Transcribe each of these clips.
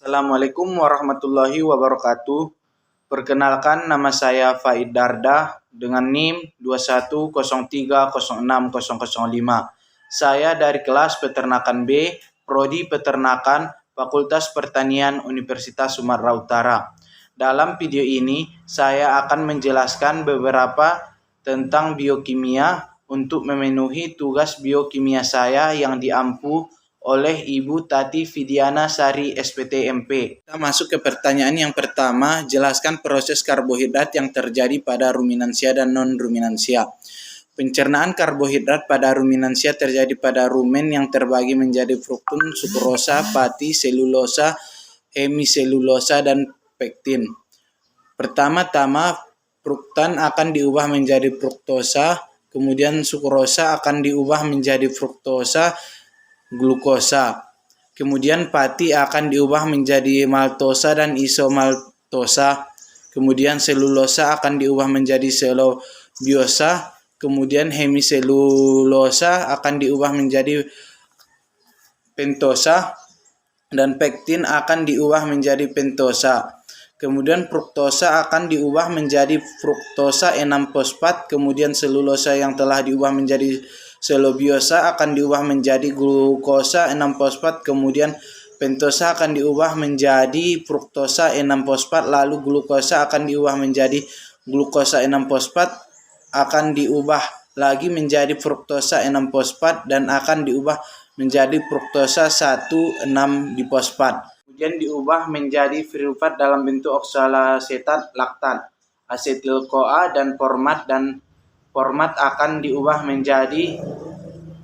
Assalamualaikum warahmatullahi wabarakatuh. Perkenalkan, nama saya Faid Darda dengan NIM 2103060005. Saya dari kelas Peternakan B, Prodi Peternakan, Fakultas Pertanian Universitas Sumatera Utara. Dalam video ini, saya akan menjelaskan beberapa tentang biokimia untuk memenuhi tugas biokimia saya yang diampu oleh Ibu Tati Fidiana Sari SPTMP. Kita masuk ke pertanyaan yang pertama, jelaskan proses karbohidrat yang terjadi pada ruminansia dan non-ruminansia. Pencernaan karbohidrat pada ruminansia terjadi pada rumen yang terbagi menjadi fruktun, sukrosa, pati, selulosa, hemiselulosa, dan pektin. Pertama-tama, fruktan akan diubah menjadi fruktosa, kemudian sukrosa akan diubah menjadi fruktosa, glukosa. Kemudian pati akan diubah menjadi maltosa dan isomaltosa. Kemudian selulosa akan diubah menjadi selobiosa. Kemudian hemiselulosa akan diubah menjadi pentosa dan pektin akan diubah menjadi pentosa. Kemudian fruktosa akan diubah menjadi fruktosa 6-fosfat. Kemudian selulosa yang telah diubah menjadi selobiosa akan diubah menjadi glukosa 6-fosfat. Kemudian pentosa akan diubah menjadi fruktosa 6-fosfat. Lalu glukosa akan diubah menjadi glukosa 6-fosfat, akan diubah lagi menjadi fruktosa 6-fosfat dan akan diubah menjadi fruktosa 1,6-difosfat. Kemudian diubah menjadi piruvat dalam bentuk oksalasetat laktat, asetil-CoA dan format akan diubah menjadi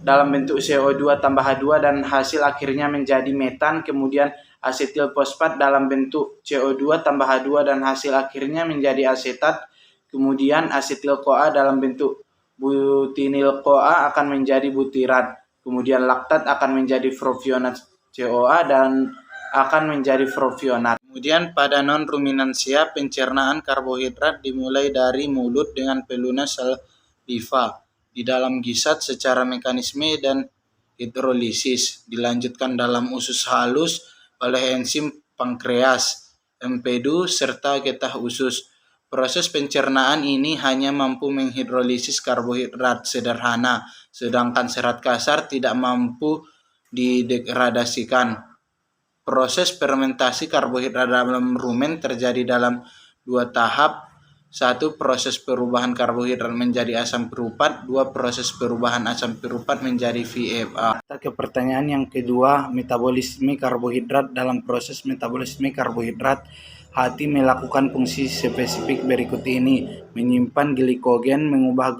dalam bentuk CO2 tambah H2 dan hasil akhirnya menjadi metan. Kemudian asetil fosfat dalam bentuk CO2 tambah H2 dan hasil akhirnya menjadi asetat. Kemudian asetil-CoA dalam bentuk butinil-CoA akan menjadi butirat. Kemudian laktat akan menjadi propionat CoA dan akan menjadi propionat. Kemudian pada non-ruminansia, pencernaan karbohidrat dimulai dari mulut dengan pelunas saliva di dalam gisat secara mekanisme dan hidrolisis, dilanjutkan dalam usus halus oleh enzim pankreas, empedu, serta getah usus. Proses pencernaan ini hanya mampu menghidrolisis karbohidrat sederhana, sedangkan serat kasar tidak mampu didegradasikan. Proses fermentasi karbohidrat dalam rumen terjadi dalam 2 tahap. 1. Proses perubahan karbohidrat menjadi asam piruvat. 2. Proses perubahan asam piruvat menjadi VFA. Kita ke pertanyaan yang kedua, metabolisme karbohidrat. Dalam proses metabolisme karbohidrat, hati melakukan fungsi spesifik berikut ini: menyimpan glikogen, mengubah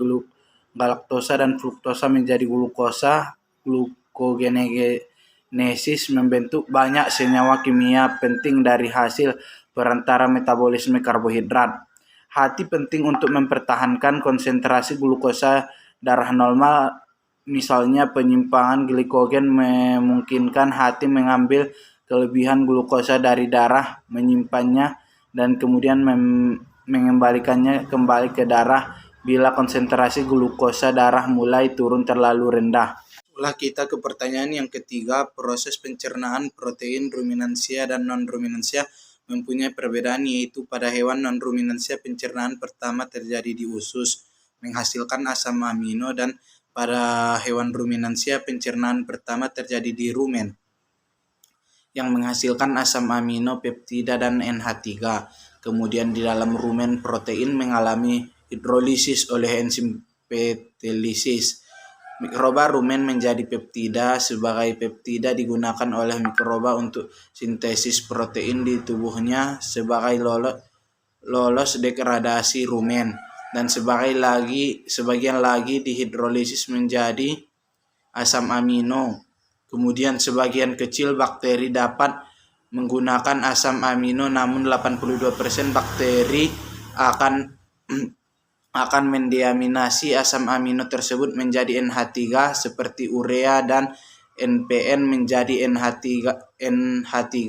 galaktosa dan fruktosa menjadi glukosa, glukogenesis, membentuk banyak senyawa kimia penting dari hasil perantara metabolisme karbohidrat. Hati penting untuk mempertahankan konsentrasi glukosa darah normal. Misalnya penyimpangan glikogen memungkinkan hati mengambil kelebihan glukosa dari darah, menyimpannya, dan kemudian mengembalikannya kembali ke darah bila konsentrasi glukosa darah mulai turun terlalu rendah. Setelah kita ke pertanyaan yang ketiga, proses pencernaan protein ruminansia dan non-ruminansia mempunyai perbedaan, yaitu pada hewan non-ruminansia pencernaan pertama terjadi di usus menghasilkan asam amino, dan pada hewan ruminansia pencernaan pertama terjadi di rumen yang menghasilkan asam amino, peptida, dan NH3. Kemudian di dalam rumen protein mengalami hidrolisis oleh enzim petalisis. Mikroba rumen menjadi peptida. Sebagai peptida digunakan oleh mikroba untuk sintesis protein di tubuhnya sebagai lolos degradasi rumen, dan sebagian lagi dihidrolisis menjadi asam amino. Kemudian sebagian kecil bakteri dapat menggunakan asam amino, namun 82% bakteri akan mendeaminasi asam amino tersebut menjadi NH3 seperti urea, dan NPN menjadi NH3.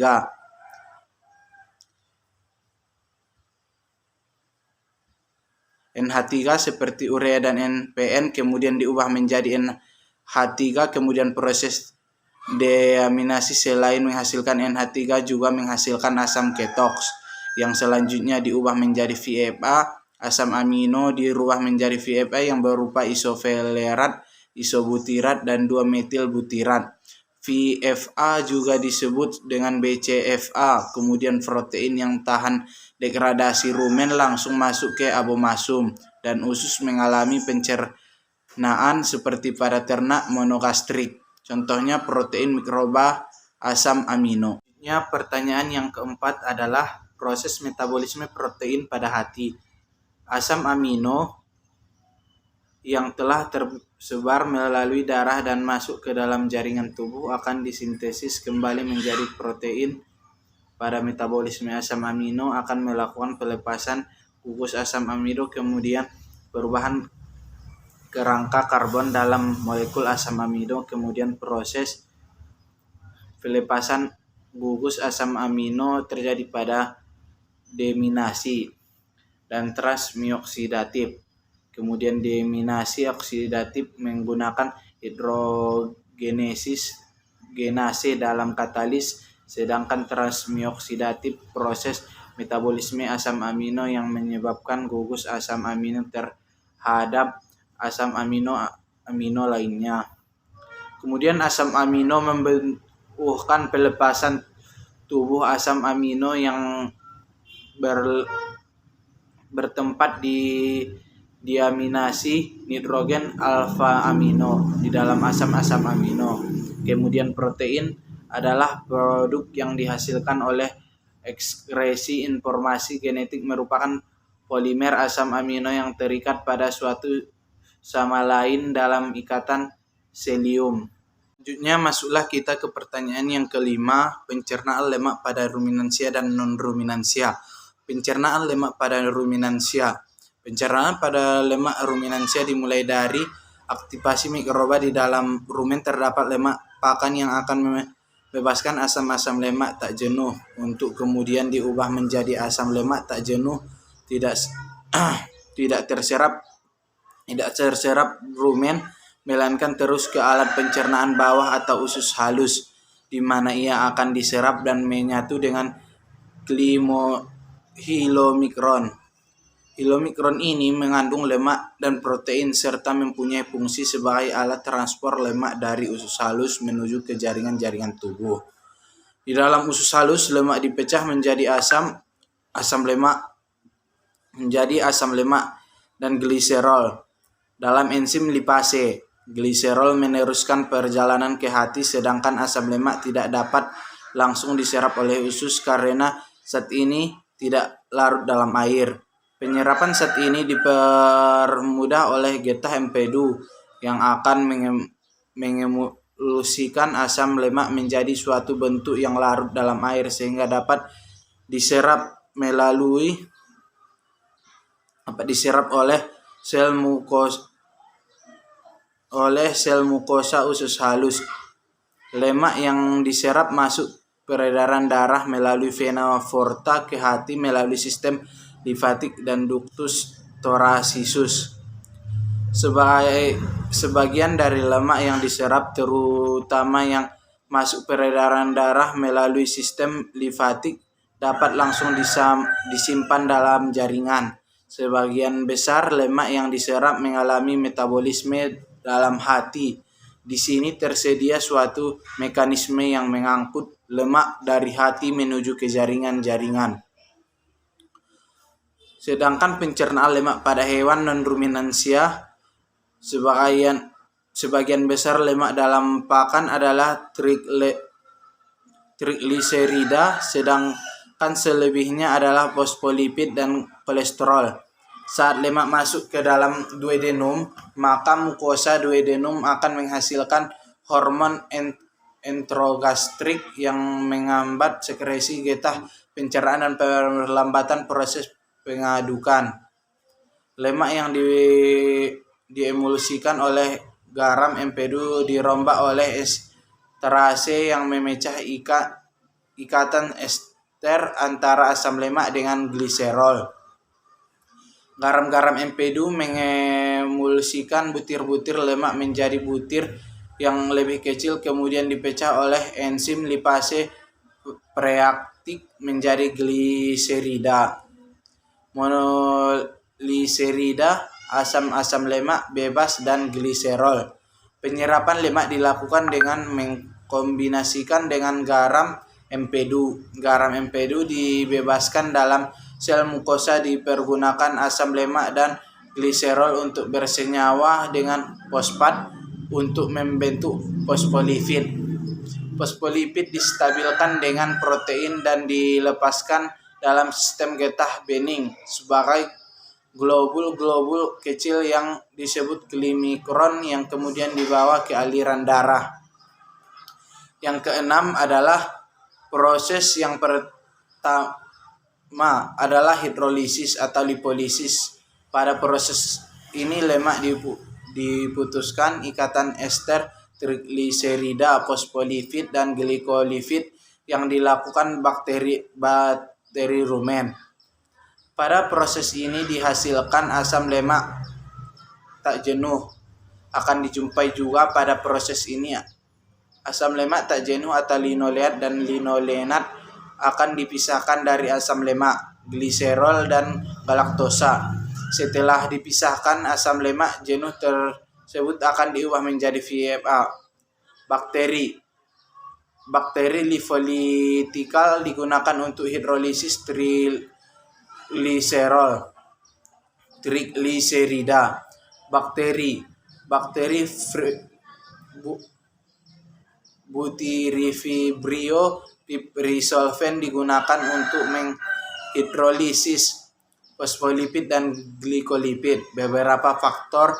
NH3 seperti urea dan NPN kemudian diubah menjadi NH3, kemudian proses deaminasi selain menghasilkan NH3 juga menghasilkan asam ketoks yang selanjutnya diubah menjadi VFA. Asam amino dirubah menjadi VFA yang berupa isofalerat, isobutirat, dan 2-metil butirat. VFA juga disebut dengan BCFA. Kemudian protein yang tahan degradasi rumen langsung masuk ke abomasum dan usus mengalami pencernaan seperti pada ternak monogastrik. Contohnya protein mikroba asam amino. Pertanyaan yang keempat adalah proses metabolisme protein pada hati. Asam amino yang telah tersebar melalui darah dan masuk ke dalam jaringan tubuh akan disintesis kembali menjadi protein. Pada metabolisme asam amino akan melakukan pelepasan gugus asam amino, kemudian perubahan kerangka karbon dalam molekul asam amino, kemudian proses pelepasan gugus asam amino terjadi pada deaminasi dan transmioksidatif. Kemudian deaminasi oksidatif menggunakan hidrogenesis genase dalam katalis, sedangkan transmioksidatif proses metabolisme asam amino yang menyebabkan gugus asam amino terhadap asam amino lainnya. Kemudian asam amino membutuhkan pelepasan tubuh asam amino yang bertempat di diaminasi nitrogen alfa amino di dalam asam-asam amino. Kemudian protein adalah produk yang dihasilkan oleh ekskresi informasi genetik, merupakan polimer asam amino yang terikat pada suatu sama lain dalam ikatan selium. Selanjutnya masuklah kita ke pertanyaan yang kelima, pencernaan lemak pada ruminansia dan non-ruminansia. Pencernaan lemak pada ruminansia. Pencernaan pada lemak ruminansia dimulai dari aktivasi mikroba di dalam rumen. Terdapat lemak pakan yang akan membebaskan asam-asam lemak tak jenuh untuk kemudian diubah menjadi asam lemak tak jenuh tidak terserap rumen, melainkan terus ke alat pencernaan bawah atau usus halus, di mana ia akan diserap dan menyatu dengan hilomikron. Hilomikron ini mengandung lemak dan protein serta mempunyai fungsi sebagai alat transport lemak dari usus halus menuju ke jaringan-jaringan tubuh. Di dalam usus halus, lemak dipecah menjadi asam lemak dan gliserol. Dalam enzim lipase, gliserol meneruskan perjalanan ke hati, sedangkan asam lemak tidak dapat langsung diserap oleh usus karena zat ini tidak larut dalam air. Penyerapan zat ini dipermudah oleh getah empedu yang akan mengemulsikan asam lemak menjadi suatu bentuk yang larut dalam air sehingga dapat diserap oleh sel mukosa usus halus. Lemak yang diserap masuk peredaran darah melalui vena porta ke hati melalui sistem limfatik dan ductus thoracisus. Sebagian dari lemak yang diserap, terutama yang masuk peredaran darah melalui sistem limfatik, dapat langsung disimpan dalam jaringan. Sebagian besar lemak yang diserap mengalami metabolisme dalam hati. Di sini tersedia suatu mekanisme yang mengangkut lemak dari hati menuju ke jaringan-jaringan. Sedangkan pencernaan lemak pada hewan non-ruminansia, sebagian besar lemak dalam pakan adalah trigliserida, sedangkan selebihnya adalah fosfolipid dan kolesterol. Saat lemak masuk ke dalam duodenum, maka mukosa duodenum akan menghasilkan hormon enterogastrik yang menghambat sekresi getah pencernaan dan perlambatan proses pengadukan. Lemak yang diemulsikan oleh garam empedu dirombak oleh esterase yang memecah ikatan ester antara asam lemak dengan gliserol. Garam-garam empedu mengemulsikan butir-butir lemak menjadi butir yang lebih kecil kemudian dipecah oleh enzim lipase preaktik menjadi gliserida. Monogliserida, asam-asam lemak bebas, dan gliserol. Penyerapan lemak dilakukan dengan mengkombinasikan dengan garam empedu. Garam empedu dibebaskan dalam sel mukosa, dipergunakan asam lemak dan gliserol untuk bersenyawa dengan fosfat untuk membentuk fosfolipid. Fosfolipid distabilkan dengan protein dan dilepaskan dalam sistem getah bening sebagai globul-globul kecil yang disebut glimikron yang kemudian dibawa ke aliran darah. Yang keenam adalah proses yang pertama adalah hidrolisis atau lipolisis. Pada proses ini lemak diputuskan ikatan ester trigliserida, fosfolipid, dan glikolipid yang dilakukan bakteri rumen. Pada proses ini dihasilkan asam lemak tak jenuh. Akan dijumpai juga pada proses ini asam lemak tak jenuh atau linoleat dan linolenat akan dipisahkan dari asam lemak, gliserol, dan galaktosa. Setelah dipisahkan, asam lemak jenuh tersebut akan diubah menjadi VFA. Bakteri lifolitikal digunakan untuk hidrolisis trigliserida. Bakteri Butyrifibril resolven digunakan untuk menghidrolisis fosfolipid dan glikolipid. Beberapa faktor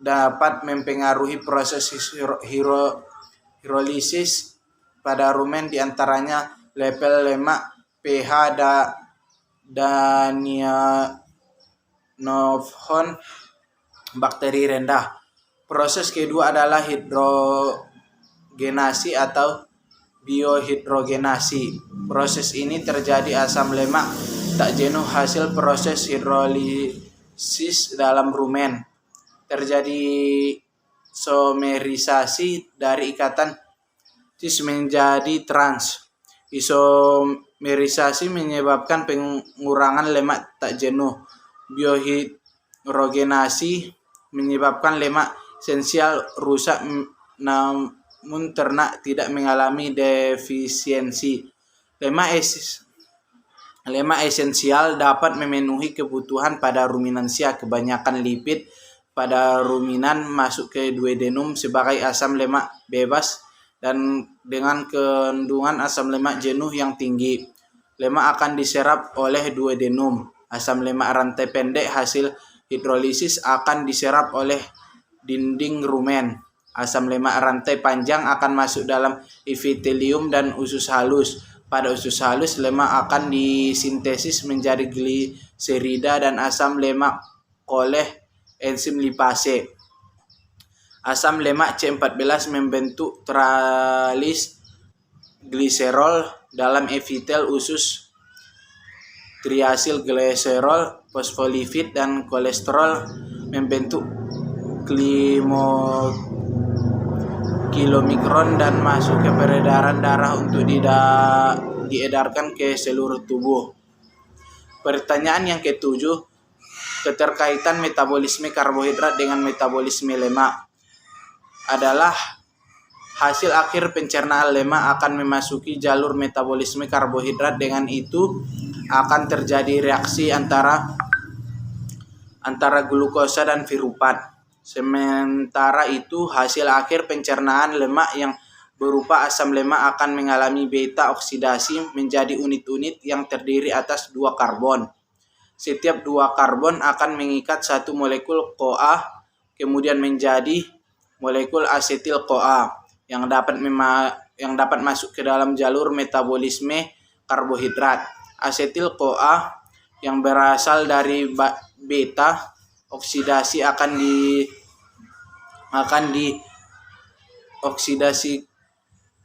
dapat mempengaruhi proses hidrolisis pada rumen, diantaranya level lemak, pH, Danielson bakteri rendah. Proses kedua adalah hidrogenasi atau biohidrogenasi. Proses ini terjadi asam lemak tak jenuh hasil proses hidrolisis dalam rumen. Terjadi isomerisasi dari ikatan cis menjadi trans. Isomerisasi menyebabkan pengurangan lemak tak jenuh. Biohidrogenasi menyebabkan lemak esensial rusak namun ternak tidak mengalami defisiensi. Lemak esensial dapat memenuhi kebutuhan pada ruminansia. Kebanyakan lipid pada ruminan masuk ke duodenum sebagai asam lemak bebas dan dengan kandungan asam lemak jenuh yang tinggi. Lemak akan diserap oleh duodenum. Asam lemak rantai pendek hasil hidrolisis akan diserap oleh dinding rumen. Asam lemak rantai panjang akan masuk dalam epitelium dan usus halus. Pada usus halus, lemak akan disintesis menjadi gliserida dan asam lemak oleh enzim lipase. Asam lemak C14 membentuk tralis gliserol dalam epitel usus. Triasil gliserol, fosfolipid, dan kolesterol membentuk kilomikron dan masuk ke peredaran darah untuk diedarkan ke seluruh tubuh. Pertanyaan yang ketujuh, keterkaitan metabolisme karbohidrat dengan metabolisme lemak adalah hasil akhir pencernaan lemak akan memasuki jalur metabolisme karbohidrat. Dengan itu akan terjadi reaksi antara glukosa dan piruvat. Sementara itu, hasil akhir pencernaan lemak yang berupa asam lemak akan mengalami beta oksidasi menjadi unit-unit yang terdiri atas 2 karbon. Setiap 2 karbon akan mengikat satu molekul CoA kemudian menjadi molekul asetil CoA yang dapat masuk ke dalam jalur metabolisme karbohidrat. Asetil CoA yang berasal dari beta oksidasi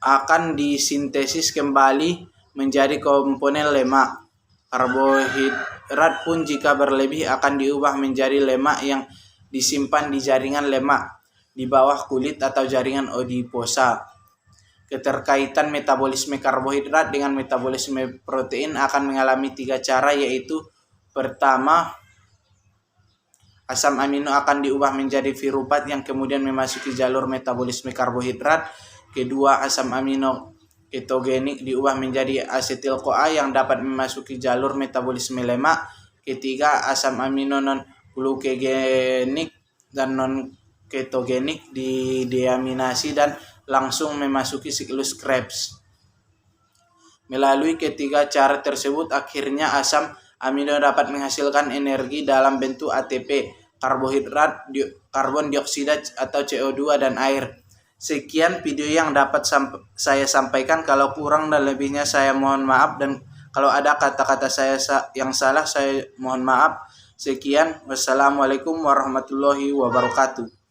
akan disintesis kembali menjadi komponen lemak. Karbohidrat pun jika berlebih akan diubah menjadi lemak yang disimpan di jaringan lemak. di bawah kulit atau jaringan adiposa. Keterkaitan metabolisme karbohidrat dengan metabolisme protein akan mengalami 3 cara, yaitu pertama, asam amino akan diubah menjadi piruvat yang kemudian memasuki jalur metabolisme karbohidrat. Kedua, asam amino ketogenik diubah menjadi asetil-CoA yang dapat memasuki jalur metabolisme lemak. Ketiga, asam amino non-glukogenik dan non-ketogenik dideaminasi dan langsung memasuki siklus Krebs. Melalui ketiga cara tersebut, akhirnya asam amino dapat menghasilkan energi dalam bentuk ATP, karbohidrat, karbon dioksida atau CO2 dan air. Sekian video yang dapat saya sampaikan. Kalau kurang dan lebihnya saya mohon maaf, dan kalau ada kata-kata saya yang salah saya mohon maaf. Sekian, wassalamualaikum warahmatullahi wabarakatuh.